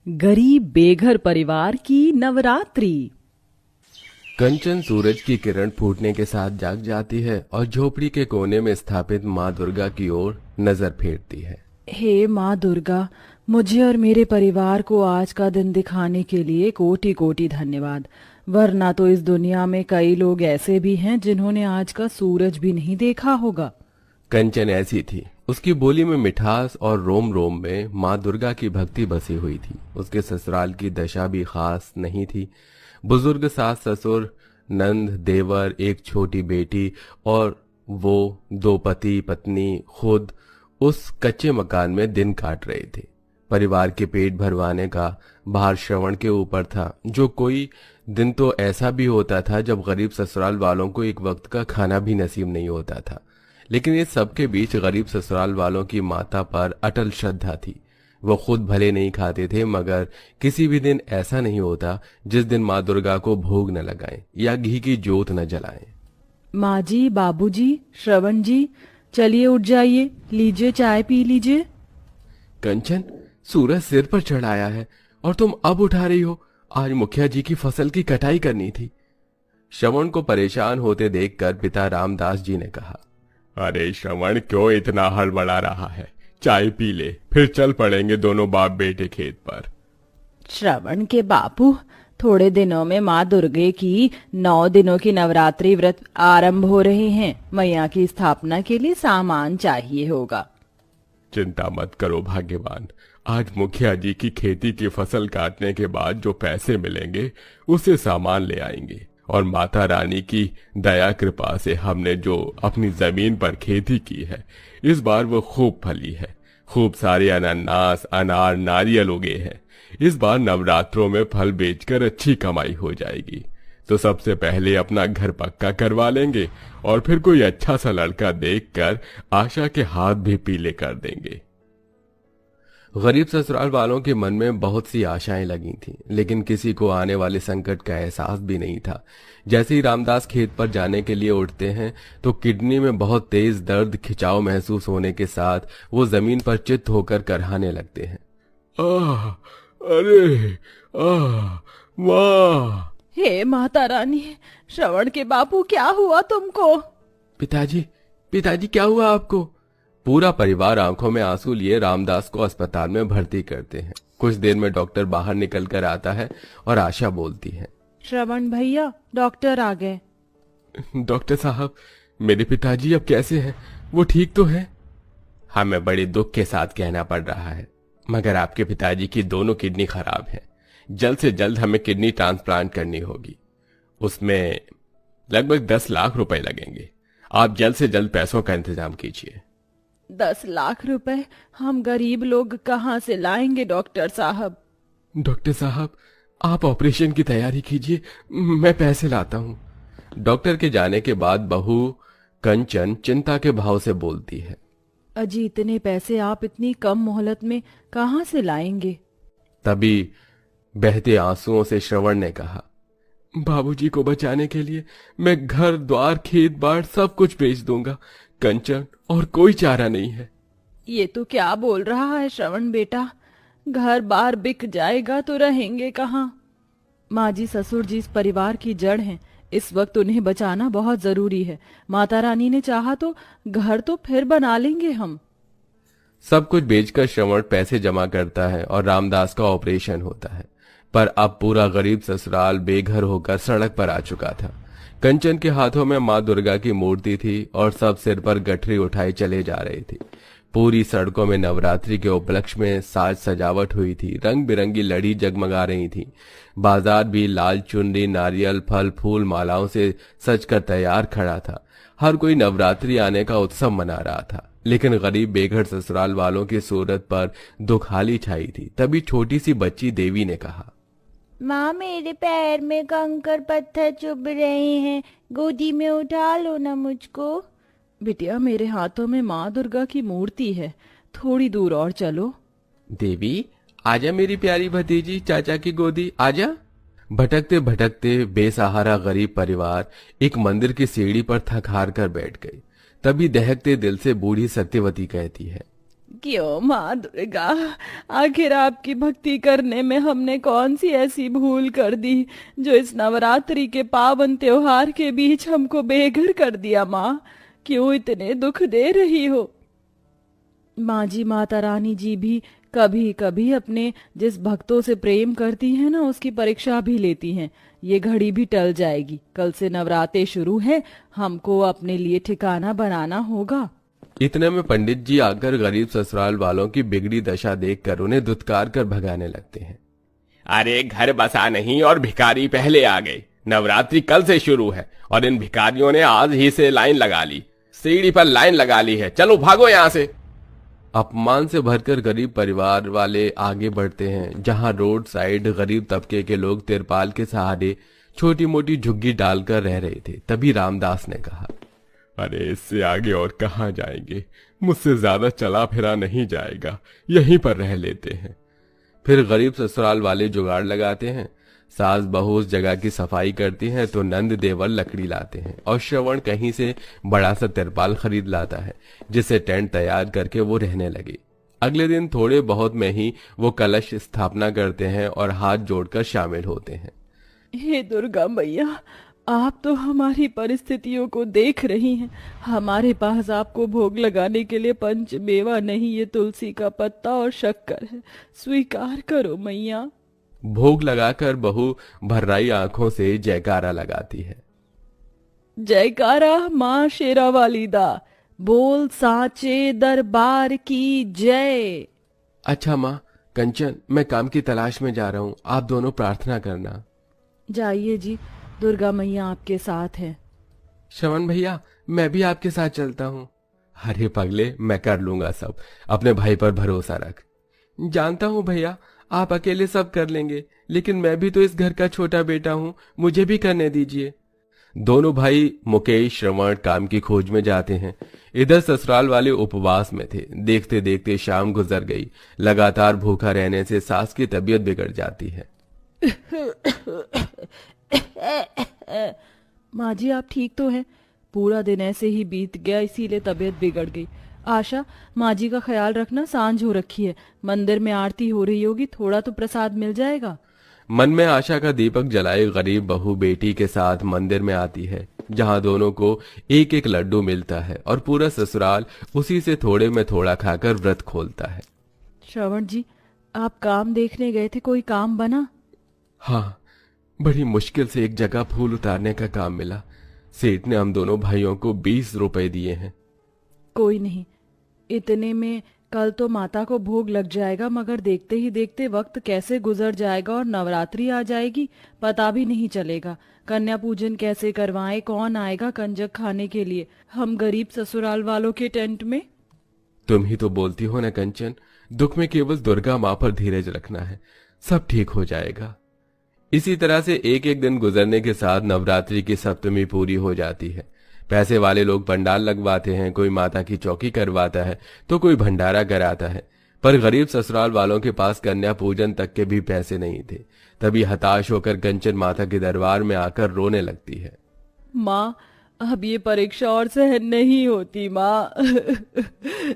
गरीब बेघर परिवार की नवरात्रि। कंचन सूरज की किरण फूटने के साथ जाग जाती है और झोपड़ी के कोने में स्थापित माँ दुर्गा की ओर नजर फेरती है। हे माँ दुर्गा, मुझे और मेरे परिवार को आज का दिन दिखाने के लिए कोटि कोटि धन्यवाद। वरना तो इस दुनिया में कई लोग ऐसे भी हैं जिन्होंने आज का सूरज भी नहीं देखा होगा। कंचन ऐसी थी, उसकी बोली में मिठास और रोम रोम में माँ दुर्गा की भक्ति बसी हुई थी। उसके ससुराल की दशा भी खास नहीं थी। बुजुर्ग सास ससुर, नंद, देवर, एक छोटी बेटी और वो दो पति पत्नी खुद उस कच्चे मकान में दिन काट रहे थे। परिवार के पेट भरवाने का भार श्रवण के ऊपर था। जो कोई दिन तो ऐसा भी होता था जब गरीब ससुराल वालों को एक वक्त का खाना भी नसीब नहीं होता था। लेकिन इस सबके बीच गरीब ससुराल वालों की माता पर अटल श्रद्धा थी। वो खुद भले नहीं खाते थे, मगर किसी भी दिन ऐसा नहीं होता जिस दिन माँ दुर्गा को भोग न लगाएं या घी की जोत न जलाएं। माँ जी, बाबूजी, श्रवण जी, चलिए उठ जाइए, लीजिए चाय पी लीजिए। कंचन, सूरज सिर पर चढ़ाया है और तुम अब उठा रही हो? आज मुखिया जी की फसल की कटाई करनी थी। श्रवण को परेशान होते देखकर पिता रामदास जी ने कहा, अरे श्रवण, क्यों इतना हड़बड़ा रहा है? चाय पी ले, फिर चल पड़ेंगे दोनों बाप बेटे खेत पर। श्रवण के बापू, थोड़े दिनों में माँ दुर्गे की 9 दिनों की नवरात्रि व्रत आरंभ हो रहे हैं। मैया की स्थापना के लिए सामान चाहिए होगा। चिंता मत करो भाग्यवान, आज मुखिया जी की खेती की फसल काटने के बाद जो पैसे मिलेंगे उसे सामान ले आएंगे। और माता रानी की दया कृपा से हमने जो अपनी जमीन पर खेती की है, इस बार वो खूब फली है। खूब सारे अनानास, अनार, नारियल उगे हैं। इस बार नवरात्रों में फल बेचकर अच्छी कमाई हो जाएगी। तो सबसे पहले अपना घर पक्का करवा लेंगे और फिर कोई अच्छा सा लड़का देखकर आशा के हाथ भी पीले कर देंगे। गरीब ससुराल वालों के मन में बहुत सी आशाएं लगी थीं, लेकिन किसी को आने वाले संकट का एहसास भी नहीं था। जैसे ही रामदास खेत पर जाने के लिए उठते हैं तो किडनी में बहुत तेज दर्द खिंचाव महसूस होने के साथ वो जमीन पर चित्त होकर करहाने लगते हैं। आह, अरे, माँ। हे माता रानी, श्रवण के बापू, क्या हुआ तुमको? पिताजी, पिताजी, क्या हुआ आपको? पूरा परिवार आंखों में आंसू लिए रामदास को अस्पताल में भर्ती करते हैं। कुछ देर में डॉक्टर बाहर निकल कर आता है और आशा बोलती है, श्रवण भैया, डॉक्टर आ गए। डॉक्टर साहब, मेरे पिताजी अब कैसे हैं? वो ठीक तो है? हमें बड़े दुख के साथ कहना पड़ रहा है, मगर आपके पिताजी की दोनों किडनी खराब है। जल्द से जल्द हमें किडनी ट्रांसप्लांट करनी होगी। उसमें लगभग 10 लाख रुपए लगेंगे। आप जल्द से जल्द पैसों का इंतजाम कीजिए। 10 लाख रुपए हम गरीब लोग कहाँ से लाएंगे डॉक्टर साहब? डॉक्टर साहब, आप ऑपरेशन की तैयारी कीजिए, मैं पैसे लाता हूँ। डॉक्टर के जाने के बाद बहू कंचन चिंता के भाव से बोलती है, अजी, इतने पैसे आप इतनी कम मोहलत में कहाँ से लाएंगे? तभी बहते आंसुओं से श्रवण ने कहा, बाबूजी को बचाने के लिए मैं घर द्वार, खेत बाड़ सब कुछ बेच दूंगा कंचन, और कोई चारा नहीं है। ये तो क्या बोल रहा है श्रवण बेटा? घर बार बिक जाएगा तो रहेंगे कहाँ? माँ जी, ससुर जी इस परिवार की जड़ हैं। इस वक्त उन्हें बचाना बहुत जरूरी है। माता रानी ने चाहा तो घर तो फिर बना लेंगे हम। सब कुछ बेचकर श्रवण पैसे जमा करता है और रामदास का ऑपरेशन होता है। पर अब पूरा गरीब ससुराल बेघर होकर सड़क पर आ चुका था। कंचन के हाथों में माँ दुर्गा की मूर्ति थी और सब सिर पर गठरी उठाए चले जा रही थी। पूरी सड़कों में नवरात्रि के उपलक्ष्य में साज सजावट हुई थी। रंग बिरंगी लड़ी जगमगा रही थी। बाजार भी लाल चुनरी, नारियल, फल, फूल, मालाओं से सजकर तैयार खड़ा था। हर कोई नवरात्रि आने का उत्सव मना रहा था। लेकिन गरीब बेघर ससुराल वालों की सूरत पर दुखाली छाई थी। तभी छोटी सी बच्ची देवी ने कहा, माँ, मेरे पैर में कंकर पत्थर चुभ रहे हैं, गोदी में उठा लो ना मुझको। बिटिया, मेरे हाथों में माँ दुर्गा की मूर्ति है, थोड़ी दूर और चलो। देवी, आजा मेरी प्यारी भतीजी, चाचा की गोदी आजा। भटकते भटकते बेसहारा गरीब परिवार एक मंदिर की सीढ़ी पर थक हार कर बैठ गई। तभी दहकते दिल से बूढ़ी सत्यवती कहती है, क्यों माँ दुर्गा, आखिर आपकी भक्ति करने में हमने कौन सी ऐसी भूल कर दी जो इस नवरात्रि के पावन त्योहार के बीच हमको बेघर कर दिया माँ? क्यों इतने दुख दे रही हो? माँ जी, माता रानी जी भी कभी कभी अपने जिस भक्तों से प्रेम करती हैं ना, उसकी परीक्षा भी लेती हैं। ये घड़ी भी टल जाएगी। कल से नवरात्रे शुरू है, हमको अपने लिए ठिकाना बनाना होगा। इतने में पंडित जी आकर गरीब ससुराल वालों की बिगड़ी दशा देखकर उन्हें दुत्कार कर भगाने लगते हैं। अरे घर बसा नहीं और भिखारी पहले आ गए। नवरात्रि कल से शुरू है और इन भिखारियों ने आज ही से लाइन लगा ली, सीढ़ी पर लाइन लगा ली है। चलो भागो यहाँ से। अपमान से भरकर गरीब परिवार वाले आगे बढ़ते हैं। जहां रोड साइड गरीब तबके के लोग तिरपाल के सहारे छोटी मोटी झुग्गी डालकर रह रहे थे, तभी रामदास ने कहा, अरे इससे आगे और कहाँ जाएंगे? मुझसे ज्यादा चला फिरा नहीं जाएगा, यहीं पर रह लेते हैं। फिर गरीब ससुराल वाले जुगाड़ लगाते हैं। सास बहू उस जगह की सफाई करती हैं तो नंद देवर लकड़ी लाते हैं और श्रवण कहीं से बड़ा सा तिरपाल खरीद लाता है, जिससे टेंट तैयार करके वो रहने लगे। अगले दिन थोड़े बहुत में ही वो कलश स्थापना करते हैं और हाथ जोड़कर शामिल होते हैं। हे दुर्गा मैया, आप तो हमारी परिस्थितियों को देख रही हैं। हमारे पास आपको भोग लगाने के लिए पंच मेवा नहीं, ये तुलसी का पत्ता और शक्कर है। स्वीकार करो मैया। भोग लगाकर बहू भर्राई आंखों से जयकारा लगाती है। जयकारा माँ शेरा वाली दा, बोल साचे दरबार की जय। अच्छा माँ कंचन, मैं काम की तलाश में जा रहा हूँ, आप दोनों प्रार्थना करना। जाइए जी, दुर्गा मैया आपके साथ है। श्रवण भैया, मैं भी आपके साथ चलता हूँ। अरे पगले, मैं कर लूंगा सब, अपने भाई पर भरोसा रख। जानता हूँ भैया, आप अकेले सब कर लेंगे, लेकिन मैं भी तो इस घर का छोटा बेटा हूँ, मुझे भी करने दीजिए। दोनों भाई मुकेश श्रवण काम की खोज में जाते हैं। इधर ससुराल वाले उपवास में थे। देखते देखते शाम गुजर गई। लगातार भूखा रहने से सास की तबीयत बिगड़ जाती है। माँ जी, आप ठीक तो हैं? पूरा दिन ऐसे ही बीत गया, इसीलिए तबीयत बिगड़ गई। आशा, माँ जी का ख्याल रखना, सांझ हो रखी है, मंदिर में आरती हो रही होगी, थोड़ा तो प्रसाद मिल जाएगा। मन में आशा का दीपक जलाए गरीब बहू बेटी के साथ मंदिर में आती है, जहां दोनों को एक एक लड्डू मिलता है और पूरा ससुराल उसी से थोड़े में थोड़ा खाकर व्रत खोलता है। श्रवण जी, आप काम देखने गए थे, कोई काम बना? हाँ, बड़ी मुश्किल से एक जगह फूल उतारने का काम मिला। सेठ ने हम दोनों भाइयों को 20 रुपए दिए हैं। कोई नहीं, इतने में कल तो माता को भोग लग जाएगा, मगर देखते ही देखते वक्त कैसे गुजर जाएगा और नवरात्रि आ जाएगी, पता भी नहीं चलेगा। कन्या पूजन कैसे करवाएं, कौन आएगा कंजक खाने के लिए हम गरीब ससुराल वालों के टेंट में? तुम ही तो बोलती हो ना कंचन, दुख में केवल दुर्गा माँ पर धीरज रखना है, सब ठीक हो जाएगा। इसी तरह से एक एक दिन गुजरने के साथ नवरात्रि की सप्तमी पूरी हो जाती है। पैसे वाले लोग पंडाल लगवाते हैं, कोई माता की चौकी करवाता है तो कोई भंडारा कराता है, पर गरीब ससुराल वालों के पास कन्या पूजन तक के भी पैसे नहीं थे। तभी हताश होकर कंचन माता के दरबार में आकर रोने लगती है। माँ, अब ये परीक्षा और सहन नहीं होती माँ।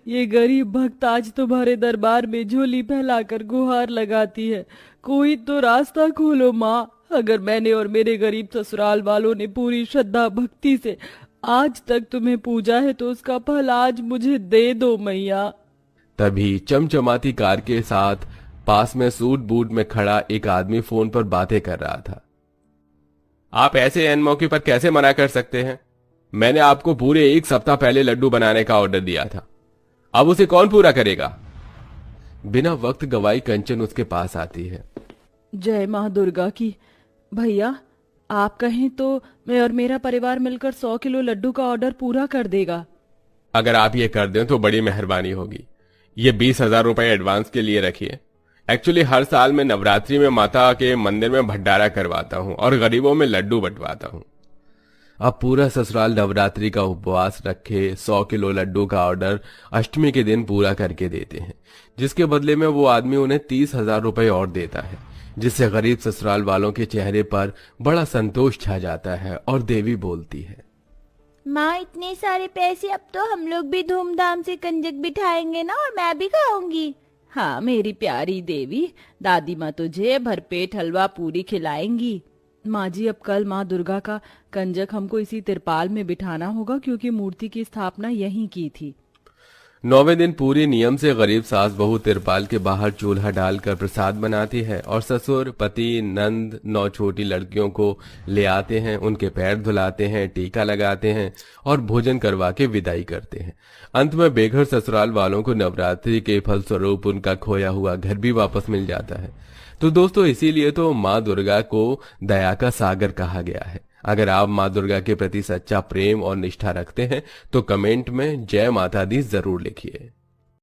ये गरीब भक्त आज तुम्हारे दरबार में झोली फैलाकर गुहार लगाती है, कोई तो रास्ता खोलो माँ। अगर मैंने और मेरे गरीब ससुराल वालों ने पूरी श्रद्धा भक्ति से आज तक तुम्हें पूजा है तो उसका फल आज मुझे दे दो मैया। तभी चमचमाती कार के साथ पास में सूट बूट में खड़ा एक आदमी फोन पर बातें कर रहा था। आप ऐसे एन मौके पर कैसे मना कर सकते हैं? मैंने आपको पूरे 1 सप्ताह पहले लड्डू बनाने का ऑर्डर दिया था, अब उसे कौन पूरा करेगा? बिना वक्त गवाई कंचन उसके पास आती है। जय माँ दुर्गा की। भैया, आप कहें तो मैं और मेरा परिवार मिलकर 100 किलो लड्डू का ऑर्डर पूरा कर देगा। अगर आप ये कर दें तो बड़ी मेहरबानी होगी। ये 20,000 रुपए एडवांस के लिए रखिए। एक्चुअली हर साल मैं नवरात्रि में माता के मंदिर में भंडारा करवाता हूँ और गरीबों में लड्डू बंटवाता हूँ। अब पूरा ससुराल नवरात्रि का उपवास रखे 100 किलो लड्डू का ऑर्डर अष्टमी के दिन पूरा करके देते हैं, जिसके बदले में वो आदमी उन्हें 30,000 रुपए और देता है, जिससे गरीब ससुराल वालों के चेहरे पर बड़ा संतोष छा जाता है और देवी बोलती है, माँ इतने सारे पैसे, अब तो हम लोग भी धूमधाम से कंजक बिठाएंगे ना, और मैं भी खाऊंगी। हाँ मेरी प्यारी देवी, दादी माँ तुझे भरपेट हलवा पूरी खिलाएंगी। माँ जी, अब कल माँ दुर्गा का कंजक हमको इसी तिरपाल में बिठाना होगा, क्योंकि मूर्ति की स्थापना यहीं की थी। 9वें दिन पूरी नियम से गरीब सास बहू तिरपाल के बाहर चूल्हा डालकर प्रसाद बनाती है और ससुर पति नंद 9 छोटी लड़कियों को ले आते हैं, उनके पैर धुलाते हैं, टीका लगाते हैं और भोजन करवा के विदाई करते हैं। अंत में बेघर ससुराल वालों को नवरात्रि के फलस्वरूप उनका खोया हुआ घर भी वापस मिल जाता है। तो दोस्तों, इसीलिए तो माँ दुर्गा को दया का सागर कहा गया है। अगर आप माँ दुर्गा के प्रति सच्चा प्रेम और निष्ठा रखते हैं तो कमेंट में जय माता दी जरूर लिखिए।